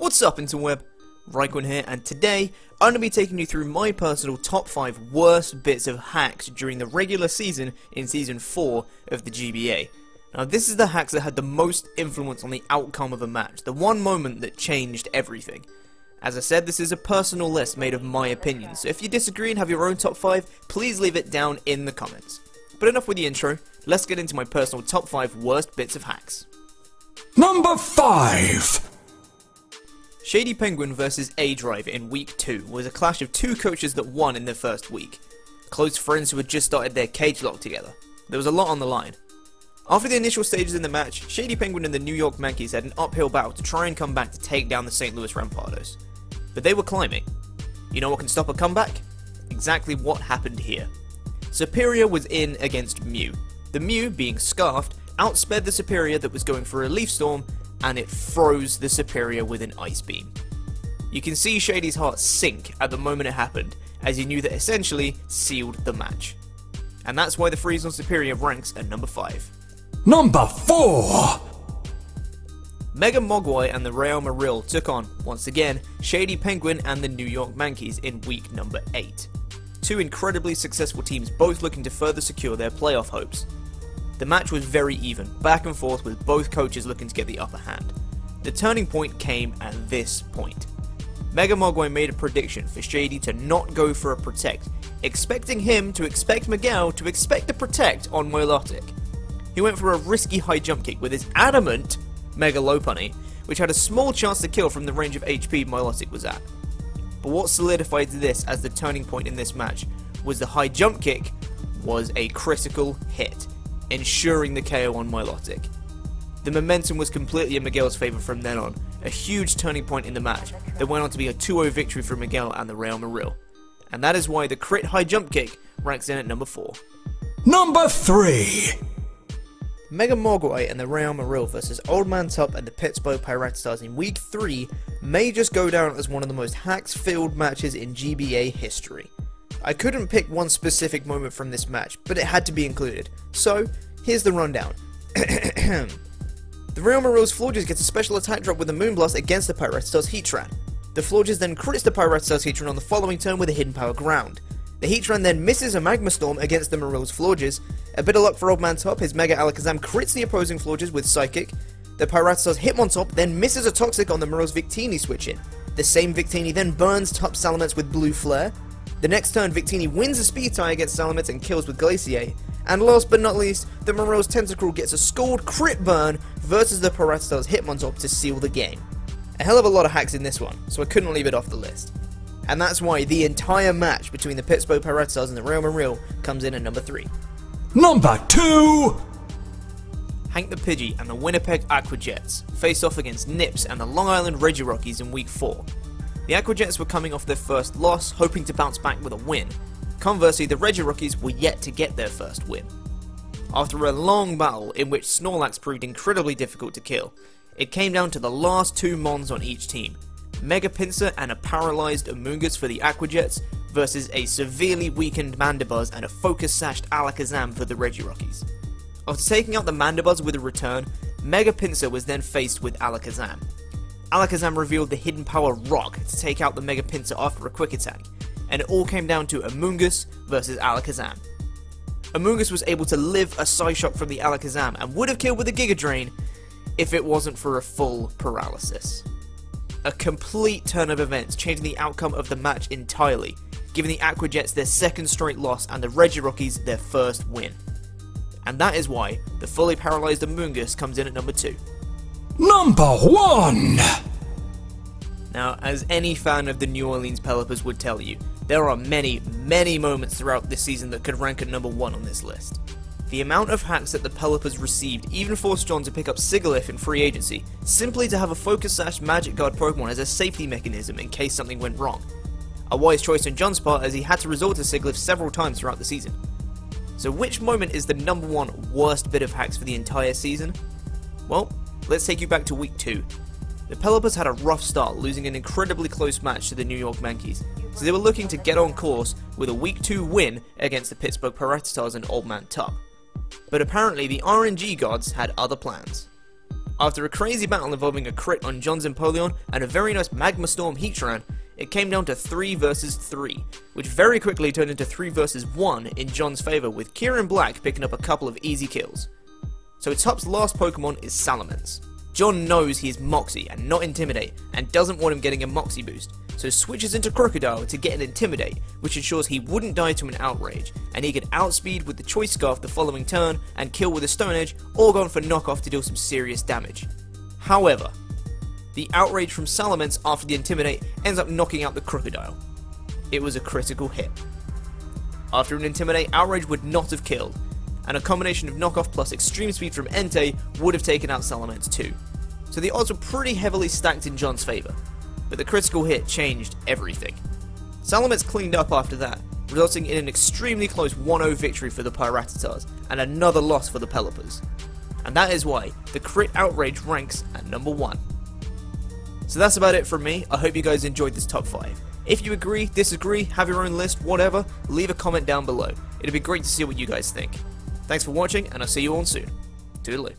What's up interweb? RhyQuinn here, and today I'm going to be taking you through my personal top 5 worst bits of hacks during the regular season in Season 4 of the GBA. Now this is the hacks that had the most influence on the outcome of a match, the one moment that changed everything. As I said, this is a personal list made of my opinions, so if you disagree and have your own top 5, please leave it down in the comments. But enough with the intro, let's get into my personal top 5 worst bits of hacks. Number 5! Shady Penguin vs A-Drive in Week 2 was a clash of two coaches that won in their first week. Close friends who had just started their cage lock together. There was a lot on the line. After the initial stages in the match, Shady Penguin and the New York Yankees had an uphill battle to try and come back to take down the St. Louis Rampardos. But they were climbing. You know what can stop a comeback? Exactly what happened here. Superior was in against Mew. The Mew, being scarfed, outsped the Superior that was going for a Leaf Storm, and it froze the Superior with an Ice Beam. You can see Shady's heart sink at the moment it happened, as he knew that essentially sealed the match. And that's why the freeze on Superior ranks at number 5. Number 4! Mega Mogwai and the Marill took on, once again, Shady Penguin and the New York Yankees in week number 8. Two incredibly successful teams both looking to further secure their playoff hopes. The match was very even, back and forth with both coaches looking to get the upper hand. The turning point came at this point. Mega Mogwai made a prediction for Shady to not go for a protect, expecting him to expect Miguel to expect the protect on Milotic. He went for a risky high jump kick with his adamant Mega Lopunny, which had a small chance to kill from the range of HP Milotic was at. But what solidified this as the turning point in this match was the high jump kick was a critical hit, ensuring the KO on Milotic. The momentum was completely in Miguel's favour from then on, a huge turning point in the match that went on to be a 2-0 victory for Miguel and the Marill. And that is why the crit high jump kick ranks in at number 4. Number 3! Mega Mogwai and the Marill vs Old Man Top and the Pittsburgh Pirates in Week 3 may just go down as one of the most hacks-filled matches in GBA history. I couldn't pick one specific moment from this match, but it had to be included, so here's the rundown. The Marill's Florges gets a special attack drop with a Moonblast against the Pirates Heatran. The Florges then crits the Pirates Heatran on the following turn with a Hidden Power Ground. The Heatran then misses a Magma Storm against the Marill's Florges. A bit of luck for Old Man Top, his Mega Alakazam crits the opposing Florges with Psychic. The Pirates Hitmontop then misses a Toxic on the Marill's Victini switch in. The same Victini then burns Top Salamence with Blue Flare. The next turn, Victini wins a speed tie against Salamence and kills with Glacier. And last but not least, the Marill's Tentacruel gets a Scald crit burn versus the Pirates Hitmontop to seal the game. A hell of a lot of hacks in this one, so I couldn't leave it off the list. And that's why the entire match between the Pittsburgh Pirates and the Marill comes in at number 3. Number 2! Hank the Pidgey and the Winnipeg Aquajets faced off against Nips and the Long Island Regirockies in Week 4. The Aquajets were coming off their first loss, hoping to bounce back with a win. Conversely, the Regirockies were yet to get their first win. After a long battle in which Snorlax proved incredibly difficult to kill, it came down to the last 2 Mons on each team. Mega Pincer and a paralysed Amoonguss for the Aquajets versus a severely weakened Mandibuzz and a focus-sashed Alakazam for the Regirockies. After taking out the Mandibuzz with a return, Mega Pincer was then faced with Alakazam. Alakazam revealed the Hidden Power Rock to take out the Mega Pincer after a quick attack, and it all came down to Amoonguss versus Alakazam. Amoonguss was able to live a Psyshock from the Alakazam and would have killed with a Giga Drain if it wasn't for a full paralysis. A complete turn of events, changing the outcome of the match entirely, giving the Aquajets their second straight loss and the Regirockies their first win. And that is why the fully paralysed Amoonguss comes in at number 2. Number 1! Now, as any fan of the New Orleans Pelipers would tell you, there are many, many moments throughout this season that could rank at number 1 on this list. The amount of hacks that the Pelipers received even forced John to pick up Sigilyph in free agency, simply to have a Focus-Sash Magic Guard Pokemon as a safety mechanism in case something went wrong. A wise choice on John's part, as he had to resort to Sigilyph several times throughout the season. So which moment is the number 1 worst bit of hacks for the entire season? Well, let's take you back to Week 2. The Pelipers had a rough start, losing an incredibly close match to the New York Yankees, so they were looking to get on course with a Week 2 win against the Pittsburgh Pirates and Old Man Top. But apparently the RNG gods had other plans. After a crazy battle involving a crit on John's Empoleon and a very nice Magma Storm Heatran, it came down to 3 versus 3, which very quickly turned into 3 versus 1 in John's favour, with Kieran Black picking up a couple of easy kills. So Tup's last Pokemon is Salamence. John knows he is Moxie and not Intimidate, and doesn't want him getting a Moxie boost, so switches into Crocodile to get an Intimidate, which ensures he wouldn't die to an Outrage, and he could outspeed with the Choice Scarf the following turn and kill with a Stone Edge, or go on for Knockoff to deal some serious damage. However, the Outrage from Salamence after the Intimidate ends up knocking out the Crocodile. It was a critical hit. After an Intimidate, Outrage would not have killed, and a combination of Knockoff plus Extreme Speed from Entei would have taken out Salamence too. So the odds were pretty heavily stacked in John's favour, but the critical hit changed everything. Salamence cleaned up after that, resulting in an extremely close 1-0 victory for the Pyratatars, and another loss for the Pelipers. And that is why the Crit Outrage ranks at number 1. So that's about it from me. I hope you guys enjoyed this top 5. If you agree, disagree, have your own list, whatever, leave a comment down below. It'd be great to see what you guys think. Thanks for watching, and I'll see you all soon. Toodaloo.